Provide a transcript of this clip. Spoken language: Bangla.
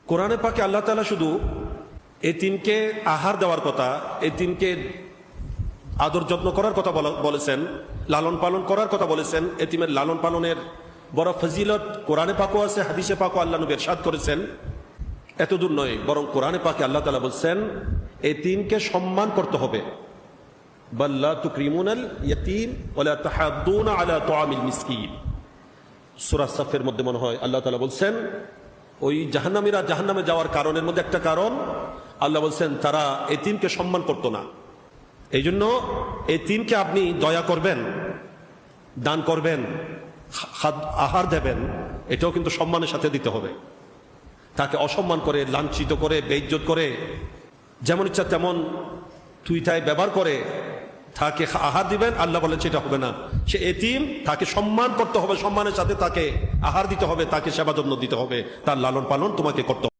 কোরআনে পাকে আল্লাহ তাআলা শুধু এতিমকে আহার দেওয়ার কথা, এতিমকে আদর যত্ন করার কথা বলেছেন, লালন পালন করার কথা বলেছেন। এতিমের লালন পালনের বড় ফজিলত কোরআনে পাকও আছে, হাদিসে পাকও আল্লাহ নবী ইরশাদ করেছেন। এতদূর নয়, বরং কোরআনে পাকে আল্লাহ তাআলা বলছেন এতিমকে সম্মান করতে হবে। বাল্লা তুকরিমুনাল ইয়াতীম ওয়ালা তাহাদ্দুনা আলা তুআমিল মিসকিন। সূরা সাফের মধ্যে মনে হয় আল্লাহ তাআলা বলছেন ওই জাহান্নামীরা জাহান্নামে যাওয়ার কারণের মধ্যে একটা কারণ আল্লাহ বলছেন তারা এতিমকে সম্মান করতো না। এই জন্য এতিমকে আপনি দয়া করবেন, দান করবেন, আহার দেবেন, এটাও কিন্তু সম্মানের সাথে দিতে হবে। তাকে অসম্মান করে, লাঞ্ছিত করে, বেইজ্জত করে, যেমন ইচ্ছা তেমন তুইতায় ব্যবহার করে তাকে আহার দিবেন, আল্লাহ বলেন সেটা হবে না। সে এতিম, তাকে সম্মান করতে হবে, সম্মানের সাথে তাকে আহার দিতে হবে, তাকে সেবা যত্ন দিতে হবে, তার লালন পালন তোমাকে করতে হবে।